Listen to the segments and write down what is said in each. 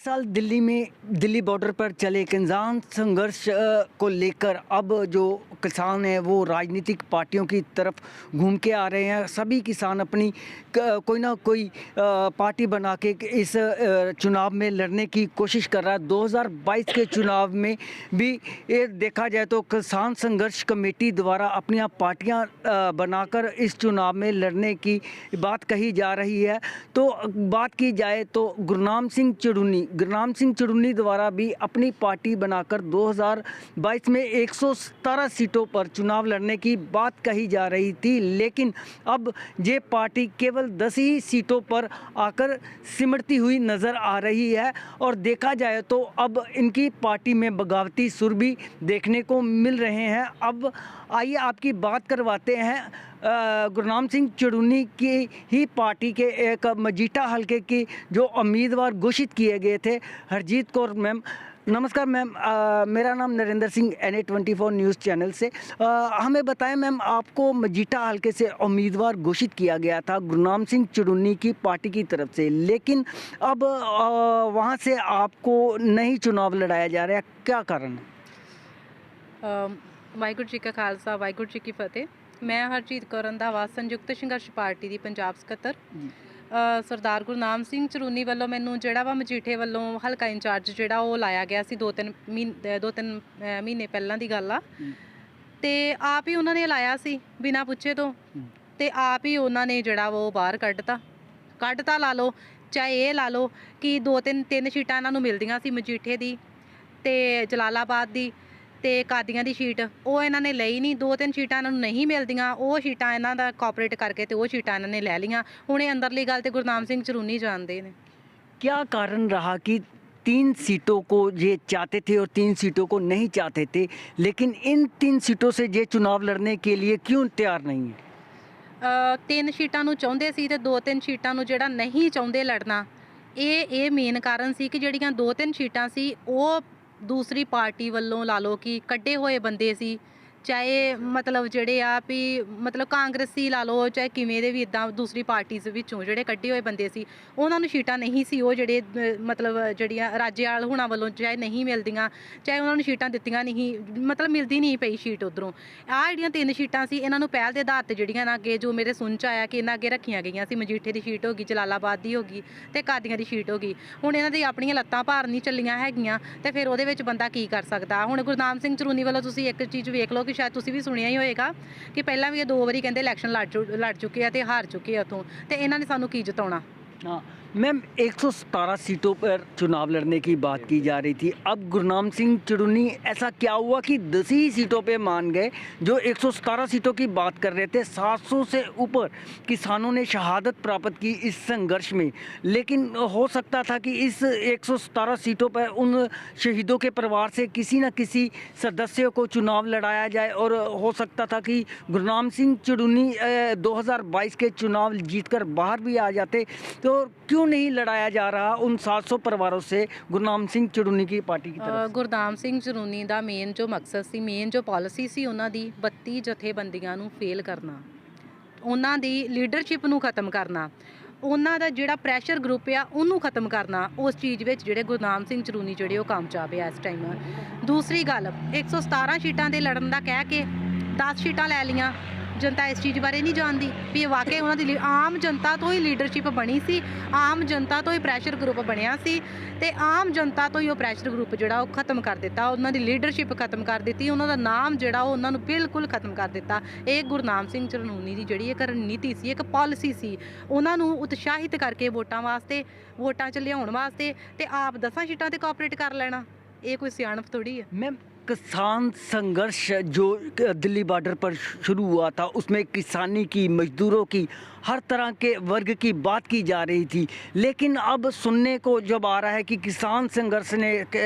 साल दिल्ली बॉर्डर पर चले किसान संघर्ष को लेकर अब जो किसान हैं वो राजनीतिक पार्टियों की तरफ घूम के आ रहे हैं। सभी किसान अपनी कोई ना कोई पार्टी बना के इस चुनाव में लड़ने की कोशिश कर रहा है। 2022 के चुनाव में भी ये देखा जाए तो किसान संघर्ष कमेटी द्वारा अपनी पार्टियां बनाकर इस चुनाव में लड़ने की बात कही जा रही है। तो बात की जाए तो गुरनाम सिंह चिड़ूनी द्वारा भी अपनी पार्टी बनाकर 2022 में 117 सीटों पर चुनाव लड़ने की बात कही जा रही थी, लेकिन अब ये पार्टी केवल 10 ही सीटों पर आकर सिमटती हुई नज़र आ रही है। और देखा जाए तो अब इनकी पार्टी में बगावती सुर भी देखने को मिल रहे हैं। अब आइए आपकी बात करवाते हैं गुरनाम सिंह चिड़ूनी की ही पार्टी के एक मजीठा हलके की जो उम्मीदवार घोषित किए गए थे, हरजीत कौर मैम। नमस्कार मैम, मेरा नाम Narendra Singh NA24 news channel से। हमें बताएं मैम, आपको मजीठा हलके से उम्मीदवार घोषित किया गया था गुरनाम सिंह चिड़ूनी की पार्टी की तरफ से, लेकिन अब वहां से आपको नहीं चुनाव लड़ाया जा रहा है, क्या कारण है? ਵਾਹਿਗੁਰੂ जी का खालसा वाहिगुरू जी की फतेह। मैं हरजीत कौर रंधावा संयुक्त संघर्ष पार्टी ਦੀ ਪੰਜਾਬ ਸਕੱਤਰ ਸਰਦਾਰ ਗੁਰਨਾਮ ਸਿੰਘ ਚਰੂਨੀ ਵੱਲੋਂ ਮੈਨੂੰ ਜਿਹੜਾ ਵਾ ਮਜੀਠੇ ਵੱਲੋਂ ਹਲਕਾ ਇੰਚਾਰਜ ਜਿਹੜਾ ਉਹ ਲਾਇਆ ਗਿਆ ਸੀ 2-3 ਮਹੀਨੇ ਪਹਿਲਾਂ ਦੀ ਗੱਲ ਆ। ਤੇ ਆਪ ਹੀ ਉਹਨਾਂ ਨੇ ਲਾਇਆ ਸੀ ਬਿਨਾਂ ਪੁੱਛੇ ਤੋਂ, ਤੇ ਆਪ ਹੀ ਉਹਨਾਂ ਨੇ ਜਿਹੜਾ ਉਹ ਬਾਹਰ ਕੱਢਤਾ ਲਾ ਲਓ, ਚਾਹੇ ਇਹ ਲਾ ਲਓ ਕਿ 2-3 ਸੀਟਾਂ ਇਹਨਾਂ ਨੂੰ ਮਿਲਦੀਆਂ ਸੀ ਮਜੀਠੇ ਦੀ ਤੇ ਜਲਾਲਾਬਾਦ ਦੀ ਤੇ ਕਾਦੀਆਂ ਦੀ ਸੀਟ, ਉਹ ਇਹਨਾਂ ਨੇ ਲਈ ਨਹੀਂ। 2-3 ਸੀਟਾਂ ਇਹਨਾਂ ਨੂੰ ਨਹੀਂ ਮਿਲਦੀਆਂ, ਉਹ ਸੀਟਾਂ ਇਹਨਾਂ ਦਾ ਕੋਆਪਰੇਟ ਕਰਕੇ ਤੇ ਉਹ ਸੀਟਾਂ ਇਹਨਾਂ ਨੇ ਲੈ ਲੀਆਂ। ਹੁਣ ਇਹ ਅੰਦਰਲੀ ਗੱਲ ਤੇ ਗੁਰਨਾਮ ਸਿੰਘ ਚਰੂਨੀ ਜਾਣਦੇ ਨੇ। क्या कारण रहा कि 3 सीटों को ये चाहते थे और 3 सीटों को नहीं चाहते थे, लेकिन इन 3 सीटों से ये चुनाव लड़ने के लिए क्यों तैयार नहीं है? 3 ਸੀਟਾਂ ਨੂੰ ਚਾਹੁੰਦੇ ਸੀ ਤੇ 2-3 ਸੀਟਾਂ ਨੂੰ ਜਿਹੜਾ ਨਹੀਂ ਚਾਹੁੰਦੇ ਲੜਨਾ, ਇਹ ਮੇਨ ਕਾਰਨ ਸੀ ਕਿ ਜਿਹੜੀਆਂ 2-3 ਸੀਟਾਂ ਸੀ ਉਹ ਦੂਸਰੀ ਪਾਰਟੀ ਵੱਲੋਂ ਲਾ ਲਓ ਕਿ ਕੱਢੇ ਹੋਏ ਬੰਦੇ ਸੀ, ਚਾਹੇ ਮਤਲਬ ਜਿਹੜੇ ਆ ਵੀ ਮਤਲਬ ਕਾਂਗਰਸੀ ਲਾ ਲਓ, ਚਾਹੇ ਕਿਵੇਂ ਦੇ ਵੀ ਇੱਦਾਂ ਦੂਸਰੀ ਪਾਰਟੀਜ਼ ਵਿੱਚੋਂ ਜਿਹੜੇ ਕੱਢੇ ਹੋਏ ਬੰਦੇ ਸੀ, ਉਹਨਾਂ ਨੂੰ ਸੀਟਾਂ ਨਹੀਂ ਸੀ ਉਹ ਜਿਹੜੇ ਮਤਲਬ ਜਿਹੜੀਆਂ ਰਾਜੇਵਾਲ ਹੁਣਾਂ ਵੱਲੋਂ ਚਾਹੇ ਨਹੀਂ ਮਿਲਦੀਆਂ, ਚਾਹੇ ਉਹਨਾਂ ਨੂੰ ਸੀਟਾਂ ਦਿੱਤੀਆਂ ਨਹੀਂ, ਮਤਲਬ ਮਿਲਦੀ ਨਹੀਂ ਪਈ ਸੀਟ ਉੱਧਰੋਂ। ਆਹ ਜਿਹੜੀਆਂ 3 ਸੀਟਾਂ ਸੀ ਇਹਨਾਂ ਨੂੰ ਪਹਿਲ ਦੇ ਆਧਾਰ 'ਤੇ ਜਿਹੜੀਆਂ ਨਾ ਅੱਗੇ ਜੋ ਮੇਰੇ ਸੁਣ 'ਚ ਆਇਆ ਕਿ ਇਹਨਾਂ ਅੱਗੇ ਰੱਖੀਆਂ ਗਈਆਂ ਸੀ। ਮਜੀਠੇ ਦੀ ਸੀਟ ਹੋ ਗਈ, ਜਲਾਲਾਬਾਦ ਦੀ ਹੋ ਗਈ ਅਤੇ ਕਾਦੀਆਂ ਦੀ ਸੀਟ ਹੋ ਗਈ। ਹੁਣ ਇਹਨਾਂ ਦੀ ਆਪਣੀਆਂ ਲੱਤਾਂ ਭਾਰ ਨਹੀਂ ਚੱਲੀਆਂ ਹੈਗੀਆਂ ਅਤੇ ਫਿਰ ਉਹਦੇ ਵਿੱਚ ਬੰਦਾ ਕੀ ਕਰ ਸਕਦਾ। ਹੁਣ ਗੁਰਨਾਮ ਸਿੰਘ ਚਰੂਨੀ ਵੱਲੋਂ ਤੁਸੀਂ ਇੱਕ ਚੀਜ਼ ਵੇਖ ਲਓ ਕਿ ਸ਼ਾਇਦ ਤੁਸੀਂ ਵੀ ਸੁਣਿਆ ਹੀ ਹੋਏਗਾ ਕਿ ਪਹਿਲਾਂ ਵੀ ਇਹ 2 ਵਾਰੀ ਕਹਿੰਦੇ ਇਲੈਕਸ਼ਨ ਲੜ ਚੁੱਕੇ ਆ ਤੇ ਹਾਰ ਚੁੱਕੇ ਆ ਉੱਥੋਂ, ਤੇ ਇਹਨਾਂ ਨੇ ਸਾਨੂੰ ਕੀ ਜਿਤਾਉਣਾ। हाँ मैम, 117 सीटों पर चुनाव लड़ने की बात की जा रही थी। अब गुरनाम सिंह चिड़ूनी ऐसा क्या हुआ कि 10 ही सीटों पे मान गए? जो 117 सीटों की बात कर रहे थे, 700 से ऊपर किसानों ने शहादत प्राप्त की इस संघर्ष में, लेकिन हो सकता था कि इस 117 सीटों पर उन शहीदों के परिवार से किसी न किसी सदस्य को चुनाव लड़ाया जाए, और हो सकता था कि गुरनाम सिंह चिड़ूनी 2022 के चुनाव जीतकर बाहर भी आ जाते। तो क्यों नहीं लड़ाया जा रहा उन 700 परिवारों से गुरनाम सिंह चिड़ूनी की पार्टी की तरफ? ਗੁਰਨਾਮ ਸਿੰਘ ਚਰੂਨੀ ਦਾ ਮੇਨ ਜੋ ਮਕਸਦ ਸੀ, ਮੇਨ ਜੋ ਪਾਲਿਸੀ ਸੀ ਉਹਨਾਂ ਦੀ 32 ਜਥੇਬੰਦੀਆਂ ਨੂੰ ਫੇਲ ਕਰਨਾ, ਉਹਨਾਂ ਦੀ ਲੀਡਰਸ਼ਿਪ ਨੂੰ ਖਤਮ ਕਰਨਾ, ਉਹਨਾਂ ਦਾ ਜਿਹੜਾ ਪ੍ਰੈਸ਼ਰ ਗਰੁੱਪ ਆ ਉਹਨੂੰ ਖਤਮ ਕਰਨਾ। ਉਸ ਚੀਜ਼ ਵਿੱਚ ਜਿਹੜੇ ਗੁਰਨਾਮ ਸਿੰਘ ਚਰੂਨੀ ਜਿਹੜੇ ਉਹ ਕਾਮਯਾਬ ਆ ਇਸ ਟਾਈਮ। ਦੂਸਰੀ ਗੱਲ, 117 ਸੀਟਾਂ ਦੇ ਲੜਨ ਦਾ ਕਹਿ ਕੇ 10 ਸੀਟਾਂ ਲੈ ਲੀਆਂ। ਜਨਤਾ ਇਸ ਚੀਜ਼ ਬਾਰੇ ਨਹੀਂ ਜਾਣਦੀ ਵੀ ਇਹ ਵਾਕਈ ਉਹਨਾਂ ਦੀ ਆਮ ਜਨਤਾ ਤੋਂ ਹੀ ਲੀਡਰਸ਼ਿਪ ਬਣੀ ਸੀ, ਆਮ ਜਨਤਾ ਤੋਂ ਹੀ ਪ੍ਰੈਸ਼ਰ ਗਰੁੱਪ ਬਣਿਆ ਸੀ, ਤੇ ਆਮ ਜਨਤਾ ਤੋਂ ਹੀ ਉਹ ਪ੍ਰੈਸ਼ਰ ਗਰੁੱਪ ਜਿਹੜਾ ਉਹ ਖਤਮ ਕਰ ਦਿੱਤਾ, ਉਹਨਾਂ ਦੀ ਲੀਡਰਸ਼ਿਪ ਖਤਮ ਕਰ ਦਿੱਤੀ, ਉਹਨਾਂ ਦਾ ਨਾਮ ਜਿਹੜਾ ਉਹ ਉਹਨਾਂ ਨੂੰ ਬਿਲਕੁਲ ਖਤਮ ਕਰ ਦਿੱਤਾ। ਇਹ ਗੁਰਨਾਮ ਸਿੰਘ ਚਰੂਨੀ ਦੀ ਜਿਹੜੀ ਇੱਕ ਰਣਨੀਤੀ ਸੀ, ਇੱਕ ਪਾਲਿਸੀ ਸੀ, ਉਹਨਾਂ ਨੂੰ ਉਤਸ਼ਾਹਿਤ ਕਰਕੇ ਵੋਟਾਂ 'ਚ ਲਿਆਉਣ ਵਾਸਤੇ, ਤੇ ਆਪ 10 ਸੀਟਾਂ 'ਤੇ ਕੋਆਪਰੇਟ ਕਰ ਲੈਣਾ, ਇਹ ਕੋਈ ਸਿਆਣਪ ਥੋੜੀ ਹੈ। मैम, किसान संघर्ष जो दिल्ली बॉर्डर पर शुरू हुआ था उसमें किसानी की, मजदूरों की, हर तरह के वर्ग की बात की जा रही थी, लेकिन अब सुनने को जब आ रहा है कि किसान संघर्ष ने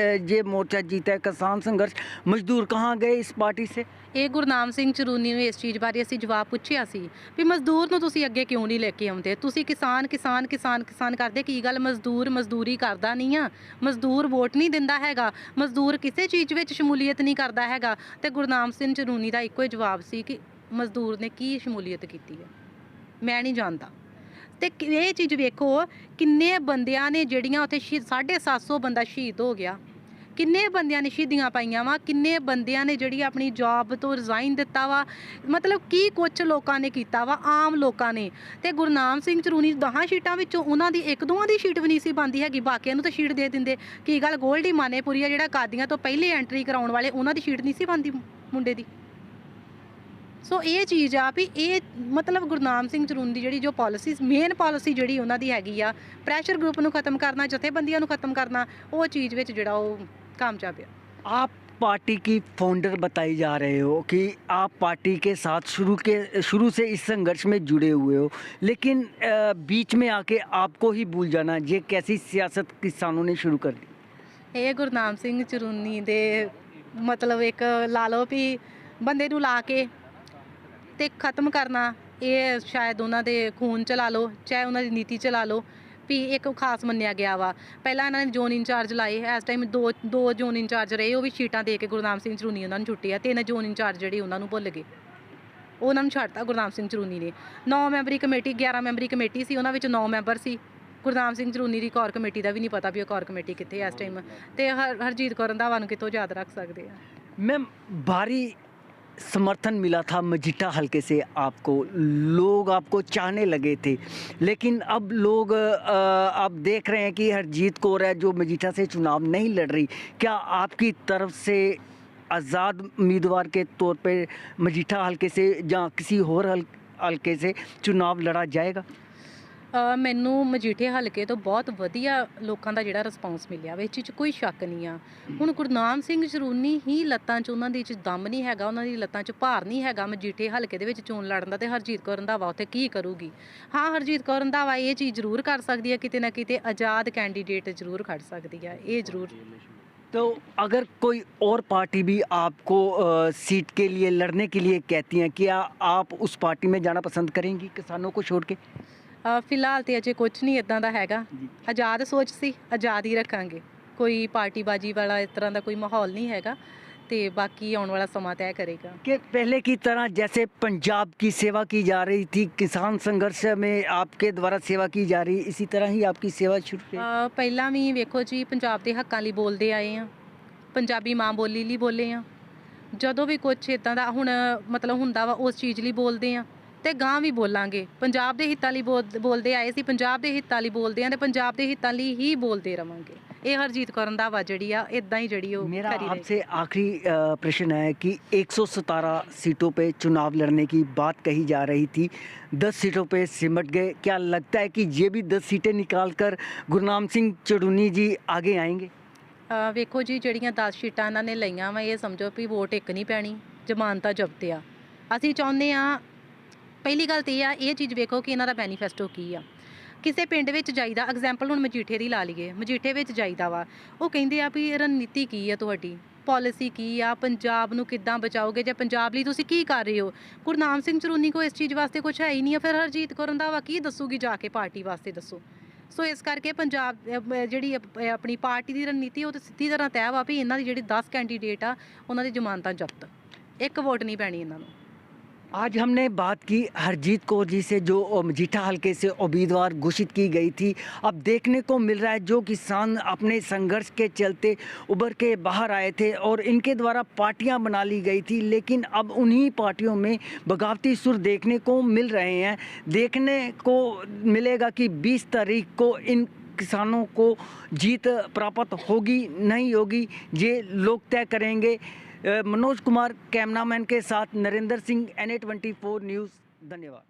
ये मोर्चा जीता है, किसान संघर्ष, मजदूर कहाँ गए इस पार्टी से? ਇਹ ਗੁਰਨਾਮ ਸਿੰਘ ਚਰੂਨੀ ਨੂੰ ਇਸ ਚੀਜ਼ ਬਾਰੇ ਅਸੀਂ ਜਵਾਬ ਪੁੱਛਿਆ ਸੀ ਵੀ ਮਜ਼ਦੂਰ ਨੂੰ ਤੁਸੀਂ ਅੱਗੇ ਕਿਉਂ ਨਹੀਂ ਲੈ ਕੇ ਆਉਂਦੇ? ਤੁਸੀਂ ਕਿਸਾਨ ਕਰਦੇ ਕੀ ਗੱਲ? ਮਜ਼ਦੂਰ ਮਜ਼ਦੂਰੀ ਕਰਦਾ ਨਹੀਂ ਆ, ਮਜ਼ਦੂਰ ਵੋਟ ਨਹੀਂ ਦਿੰਦਾ ਹੈਗਾ, ਮਜ਼ਦੂਰ ਕਿਸੇ ਚੀਜ਼ ਵਿੱਚ ਸ਼ਮੂਲੀਅਤ ਨਹੀਂ ਕਰਦਾ ਹੈਗਾ। ਤੇ ਗੁਰਨਾਮ ਸਿੰਘ ਚਰੂਨੀ ਦਾ ਇੱਕੋ ਹੀ ਜਵਾਬ ਸੀ ਕਿ ਮਜ਼ਦੂਰ ਨੇ ਕੀ ਸ਼ਮੂਲੀਅਤ ਕੀਤੀ ਹੈ, ਮੈਂ ਨਹੀਂ ਜਾਣਦਾ। ਤੇ ਇਹ ਚੀਜ਼ ਵੇਖੋ ਕਿੰਨੇ ਬੰਦਿਆਂ ਨੇ ਜਿਹੜੀਆਂ ਉੱਥੇ 750 ਬੰਦਾ ਸ਼ਹੀਦ ਹੋ ਗਿਆ, ਕਿੰਨੇ ਬੰਦਿਆਂ ਨੇ ਸ਼ਹੀਦੀਆਂ ਪਾਈਆਂ ਵਾ, ਕਿੰਨੇ ਬੰਦਿਆਂ ਨੇ ਜਿਹੜੀ ਆਪਣੀ ਜੌਬ ਤੋਂ ਰਿਜ਼ਾਈਨ ਦਿੱਤਾ ਵਾ, ਮਤਲਬ ਕੀ ਕੁਛ ਲੋਕਾਂ ਨੇ ਕੀਤਾ ਵਾ, ਆਮ ਲੋਕਾਂ ਨੇ। ਤੇ ਗੁਰਨਾਮ ਸਿੰਘ ਚਰੂਨੀ 10 ਸੀਟਾਂ ਵਿੱਚੋਂ ਉਹਨਾਂ ਦੀ ਇੱਕ ਦੋਵਾਂ ਦੀ ਸੀਟ ਵੀ ਨਹੀਂ ਸੀ ਬਣਦੀ ਹੈਗੀ, ਬਾਕੀਆਂ ਨੂੰ ਤਾਂ ਸੀਟ ਦੇ ਦਿੰਦੇ। ਕੀ ਗੱਲ ਗੋਲਡੀ ਮਾਨੇਪੁਰੀ ਆ ਜਿਹੜਾ ਕਾਦੀਆਂ ਤੋਂ ਪਹਿਲੇ ਐਂਟਰੀ ਕਰਾਉਣ ਵਾਲੇ, ਉਹਨਾਂ ਦੀ ਸੀਟ ਨਹੀਂ ਸੀ ਬਣਦੀ ਮੁੰਡੇ ਦੀ। ਸੋ ਇਹ ਚੀਜ਼ ਆ ਵੀ ਇਹ ਮਤਲਬ ਗੁਰਨਾਮ ਸਿੰਘ ਚਰੂਨੀ ਦੀ ਜਿਹੜੀ ਜੋ ਪਾਲਿਸੀ ਮੇਨ ਪਾਲਿਸੀ ਜਿਹੜੀ ਉਹਨਾਂ ਦੀ ਹੈਗੀ ਆ, ਪ੍ਰੈਸ਼ਰ ਗਰੁੱਪ ਨੂੰ ਖਤਮ ਕਰਨਾ, ਜਥੇਬੰਦੀਆਂ ਨੂੰ ਖਤਮ ਕਰਨਾ, ਉਹ ਚੀਜ਼ ਵਿੱਚ ਜਿਹੜਾ ਉਹ कामयाब है। आप पार्टी की फाउंडर बताई जा रहे हो कि आप पार्टी के साथ शुरू से इस संघर्ष में जुड़े हुए हो, लेकिन बीच में आके आपको ही भूल जाना, ये कैसी सियासत किसानों ने शुरू कर दी? ਇਹ ਗੁਰਨਾਮ ਸਿੰਘ ਚਰੂਨੀ ਦੇ ਮਤਲਬ ਇੱਕ ਲਾ ਲਓ ਵੀ ਬੰਦੇ ਨੂੰ ਲਾ ਕੇ ਤੇ ਖਤਮ ਕਰਨਾ, ਇਹ ਸ਼ਾਇਦ ਉਹਨਾਂ ਦੇ ਖੂਨ ਚ ਲਾ ਲਓ, ਚਾਹੇ ਉਹਨਾਂ ਦੀ ਨੀਤੀ ਚ ਲਾ ਲਓ ਵੀ ਇੱਕ ਖਾਸ ਮੰਨਿਆ ਗਿਆ ਵਾ। ਪਹਿਲਾਂ ਇਹਨਾਂ ਨੇ ਜ਼ੋਨ ਇੰਚਾਰਜ ਲਾਏ, ਇਸ ਟਾਈਮ ਦੋ ਜ਼ੋਨ ਇੰਚਾਰਜ ਰਹੇ, ਉਹ ਵੀ ਸੀਟਾਂ ਦੇ ਕੇ ਗੁਰਨਾਮ ਸਿੰਘ ਚਰੂਨੀ ਉਹਨਾਂ ਨੂੰ ਛੁੱਟੀ ਆ। 3 ਜ਼ੋਨ ਇੰਚਾਰਜ ਜਿਹੜੇ ਉਹਨਾਂ ਨੂੰ ਭੁੱਲ ਗਏ, ਉਹਨਾਂ ਨੂੰ ਛੱਡਤਾ ਗੁਰਨਾਮ ਸਿੰਘ ਚਰੂਨੀ ਨੇ। 9 ਮੈਂਬਰੀ ਕਮੇਟੀ 11 ਮੈਂਬਰੀ ਕਮੇਟੀ ਸੀ, ਉਹਨਾਂ ਵਿੱਚ 9 ਮੈਂਬਰ ਸੀ। ਗੁਰਨਾਮ ਸਿੰਘ ਚਰੂਨੀ ਦੀ ਕੋਰ ਕਮੇਟੀ ਦਾ ਵੀ ਨਹੀਂ ਪਤਾ ਵੀ ਉਹ ਕੋਰ ਕਮੇਟੀ ਕਿੱਥੇ ਇਸ ਟਾਈਮ, ਤੇ ਹਰਜੀਤ ਕੌਰ ਰੰਧਾਵਾ ਨੂੰ ਕਿੱਥੋਂ ਯਾਦ ਰੱਖ ਸਕਦੇ ਆ। मैम, भारी समर्थन मिला था मजीठा हलके से आपको, लोग आपको चाहने लगे थे, लेकिन अब लोग आप देख रहे हैं कि हरजीत कौर है जो मजीठा से चुनाव नहीं लड़ रही, क्या आपकी तरफ से आज़ाद उम्मीदवार के तौर पे मजीठा हलके से या किसी और हलके से चुनाव लड़ा जाएगा? ਮੈਨੂੰ ਮਜੀਠੇ ਹਲਕੇ ਤੋਂ ਬਹੁਤ ਵਧੀਆ ਲੋਕਾਂ ਦਾ ਜਿਹੜਾ ਰਿਸਪੌਂਸ ਮਿਲਿਆ ਵਾ, ਇਹ 'ਚ ਕੋਈ ਸ਼ੱਕ ਨਹੀਂ ਆ। ਹੁਣ ਗੁਰਨਾਮ ਸਿੰਘ ਚਰੂਨੀ ਹੀ ਲੱਤਾਂ 'ਚ ਉਹਨਾਂ ਦੀ 'ਚ ਦਮ ਨਹੀਂ ਹੈਗਾ, ਉਹਨਾਂ ਦੀ ਲੱਤਾਂ 'ਚ ਭਾਰ ਨਹੀਂ ਹੈਗਾ ਮਜੀਠੇ ਹਲਕੇ ਦੇ ਵਿੱਚ ਚੋਣ ਲੜਨ ਦਾ, ਤੇ ਹਰਜੀਤ ਕੌਰ ਰੰਧਾਵਾ ਉੱਥੇ ਕੀ ਕਰੂਗੀ? ਹਾਂ, ਹਰਜੀਤ ਕੌਰ ਰੰਧਾਵਾ ਇਹ ਚੀਜ਼ ਜ਼ਰੂਰ ਕਰ ਸਕਦੀ ਹੈ, ਕਿਤੇ ਨਾ ਕਿਤੇ ਆਜ਼ਾਦ ਕੈਂਡੀਡੇਟ ਜ਼ਰੂਰ ਖੜ ਸਕਦੀ ਆ, ਇਹ ਜ਼ਰੂਰ। तो अगर कोई और पार्टी भी आपको सीट के लिए लड़ने के लिए कहती हैं, क्या आप उस पार्टी में जाना पसंद करेंगी किसानों को छोड़ के? ਫਿਲਹਾਲ ਤੇ ਅਜੇ ਕੁਝ ਨਹੀਂ ਇਦਾਂ ਦਾ ਹੈਗਾ, ਆਜ਼ਾਦ ਸੋਚ ਸੀ, ਆਜ਼ਾਦ ਹੀ ਰੱਖਾਂਗੇ, ਕੋਈ ਪਾਰਟੀਬਾਜੀ ਵਾਲਾ ਇਸ ਤਰ੍ਹਾਂ ਦਾ ਕੋਈ ਮਾਹੌਲ ਨਹੀਂ ਹੈਗਾ, ਤੇ ਬਾਕੀ ਆਉਣ ਵਾਲਾ ਸਮਾਂ ਤੈਅ ਕਰੇਗਾ। कि पहले की तरह जैसे पंजाब की सेवा की जा रही थी, किसान संघर्ष में आपके द्वारा सेवा की जा रही, इसी तरह ही आपकी सेवा शुरू है? ਪਹਿਲਾਂ ਵੀ ਵੇਖੋ ਜੀ, ਪੰਜਾਬ ਦੇ ਹੱਕਾਂ ਲਈ ਬੋਲਦੇ ਆਏ ਆ, ਪੰਜਾਬੀ ਮਾਂ ਬੋਲੀ ਲਈ ਬੋਲੇ ਆ, ਜਦੋਂ ਵੀ ਕੁਝ ਇੱਦਾਂ ਦਾ ਹੁਣ ਮਤਲਬ ਹੁੰਦਾ ਵਾ ਉਸ ਚੀਜ਼ ਲਈ ਬੋਲਦੇ ਆ, ਤੇ ਗਾਂ ਵੀ ਬੋਲਾਂਗੇ। ਪੰਜਾਬ ਦੇ ਹਿੱਤਾਂ ਲਈ ਬੋਲਦੇ ਆਏ ਸੀ, ਪੰਜਾਬ ਦੇ ਹਿੱਤਾਂ ਲਈ ਬੋਲਦੇ ਆ, ਤੇ ਪੰਜਾਬ ਦੇ ਹਿੱਤਾਂ ਲਈ ਹੀ ਬੋਲਦੇ ਰਵਾਂਗੇ। ਇਹ ਹਰਜੀਤ ਕੌਰ ਰੰਧਾਵਾ ਜਿਹੜੀ ਆ ਇਦਾਂ ਹੀ ਜਿਹੜੀ ਉਹ मेरा आपसे आखिरी प्रश्न है कि 117 सीटों पे चुनाव लड़ने की बात कही जा रही थी, 10 सीटों पे सिमट गए, क्या लगता है कि ये भी 10 सीटें निकाल कर गुरनाम सिंह चड़ूनी जी आगे आएंगे? ਵੇਖੋ ਜੀ, ਜਿਹੜੀਆਂ 10 ਸੀਟਾਂ ਇਹਨਾਂ ਨੇ ਲਈਆਂ ਵਾ, ਇਹ ਸਮਝੋ ਵੀ ਵੋਟ ਇੱਕ ਨਹੀਂ ਪੈਣੀ, ਜ਼ਮਾਨਤਾਂ ਜ਼ਬਤ ਆ। ਅਸੀਂ ਚਾਹੁੰਦੇ ਆ, ਪਹਿਲੀ ਗੱਲ ਤਾਂ ਇਹ ਆ, ਇਹ ਚੀਜ਼ ਵੇਖੋ ਕਿ ਇਹਨਾਂ ਦਾ ਮੈਨੀਫੈਸਟੋ ਕੀ ਆ। ਕਿਸੇ ਪਿੰਡ ਵਿੱਚ ਜਾਈਦਾ, ਐਗਜ਼ਾਮਪਲ ਹੁਣ ਮਜੀਠੇ ਦੀ ਲਾ ਲਈਏ, ਮਜੀਠੇ ਵਿੱਚ ਜਾਈਦਾ ਵਾ, ਉਹ ਕਹਿੰਦੇ ਆ ਵੀ ਰਣਨੀਤੀ ਕੀ ਆ ਤੁਹਾਡੀ, ਪਾਲਿਸੀ ਕੀ ਆ, ਪੰਜਾਬ ਨੂੰ ਕਿੱਦਾਂ ਬਚਾਓਗੇ, ਜਾਂ ਪੰਜਾਬ ਲਈ ਤੁਸੀਂ ਕੀ ਕਰ ਰਹੇ ਹੋ? ਗੁਰਨਾਮ ਸਿੰਘ ਚਰੂਨੀ ਕੋ ਇਸ ਚੀਜ਼ ਵਾਸਤੇ ਕੁਝ ਹੈ ਹੀ ਨਹੀਂ ਆ, ਫਿਰ ਹਰਜੀਤ ਕੌਰ ਰੰਧਾਵਾ ਕੀ ਦੱਸੂਗੀ ਜਾ ਕੇ ਪਾਰਟੀ ਵਾਸਤੇ, ਦੱਸੋ? ਸੋ ਇਸ ਕਰਕੇ ਪੰਜਾਬ ਜਿਹੜੀ ਆਪਣੀ ਪਾਰਟੀ ਦੀ ਰਣਨੀਤੀ ਉਹ ਤਾਂ ਸਿੱਧੀ ਤਰ੍ਹਾਂ ਤੈਅ ਵਾ ਵੀ ਇਹਨਾਂ ਦੀ ਜਿਹੜੀ 10 ਕੈਂਡੀਡੇਟ ਆ ਉਹਨਾਂ ਦੀ ਜ਼ਮਾਨਤਾਂ ਜ਼ਬਤ, ਇੱਕ ਵੋਟ ਨਹੀਂ ਪੈਣੀ ਇਹਨਾਂ ਨੂੰ। आज हमने बात की हरजीत कौर जी से, जो मजीठा हलके से उम्मीदवार घोषित की गई थी। अब देखने को मिल रहा है जो किसान अपने संघर्ष के चलते उभर के बाहर आए थे और इनके द्वारा पार्टियां बना ली गई थी, लेकिन अब उन्हीं पार्टियों में बगावती सुर देखने को मिल रहे हैं। देखने को मिलेगा कि 20 तारीख को इन किसानों को जीत प्राप्त होगी नहीं होगी, ये लोग तय करेंगे। मनोज कुमार कैमरामैन के साथ नरेंद्र सिंह, NA 24 न्यूज़, धन्यवाद।